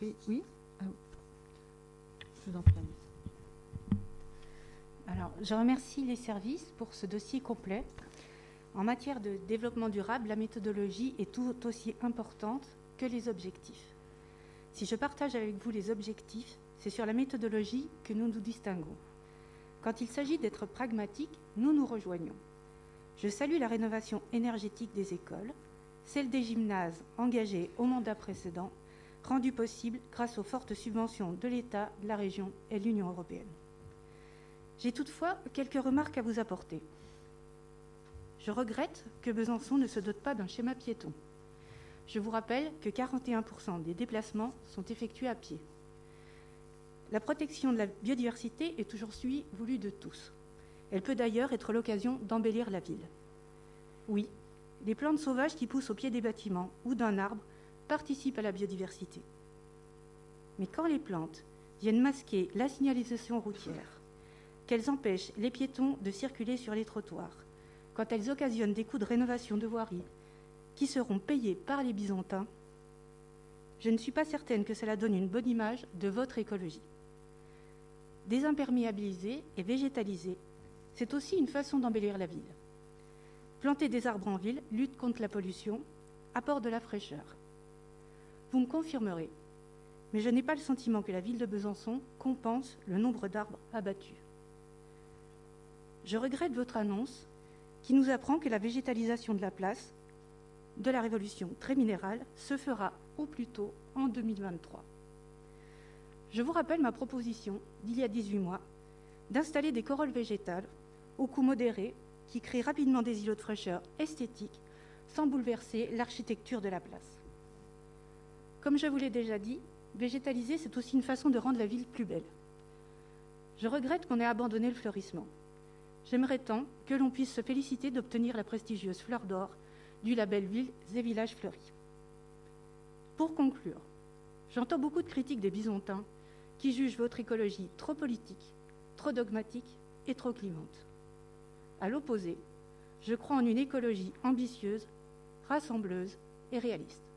prie. Oui. Je vous en prie. Alors, je remercie les services pour ce dossier complet. En matière de développement durable, la méthodologie est tout aussi importante que les objectifs. Si je partage avec vous les objectifs, c'est sur la méthodologie que nous nous distinguons. Quand il s'agit d'être pragmatique, nous nous rejoignons. Je salue la rénovation énergétique des écoles, celle des gymnases engagés au mandat précédent, rendue possible grâce aux fortes subventions de l'État, de la région et de l'Union européenne. J'ai toutefois quelques remarques à vous apporter. Je regrette que Besançon ne se dote pas d'un schéma piéton. Je vous rappelle que 41% des déplacements sont effectués à pied. La protection de la biodiversité est aujourd'hui voulue de tous. Elle peut d'ailleurs être l'occasion d'embellir la ville. Oui, les plantes sauvages qui poussent au pied des bâtiments ou d'un arbre participent à la biodiversité. Mais quand les plantes viennent masquer la signalisation routière, qu'elles empêchent les piétons de circuler sur les trottoirs, quand elles occasionnent des coûts de rénovation de voirie qui seront payés par les Byzantins, je ne suis pas certaine que cela donne une bonne image de votre écologie. Désimperméabiliser et végétaliser, c'est aussi une façon d'embellir la ville. Planter des arbres en ville lutte contre la pollution, apporte de la fraîcheur. Vous me confirmerez, mais je n'ai pas le sentiment que la ville de Besançon compense le nombre d'arbres abattus. Je regrette votre annonce qui nous apprend que la végétalisation de la place de la révolution très minérale se fera au plus tôt en 2023. Je vous rappelle ma proposition d'il y a 18 mois d'installer des corolles végétales au coût modéré qui créent rapidement des îlots de fraîcheur esthétiques sans bouleverser l'architecture de la place. Comme je vous l'ai déjà dit, végétaliser, c'est aussi une façon de rendre la ville plus belle. Je regrette qu'on ait abandonné le fleurissement. J'aimerais tant que l'on puisse se féliciter d'obtenir la prestigieuse fleur d'or du label Villes et Villages Fleuris. Pour conclure, j'entends beaucoup de critiques des Byzantins qui jugent votre écologie trop politique, trop dogmatique et trop clivante. À l'opposé, je crois en une écologie ambitieuse, rassembleuse et réaliste.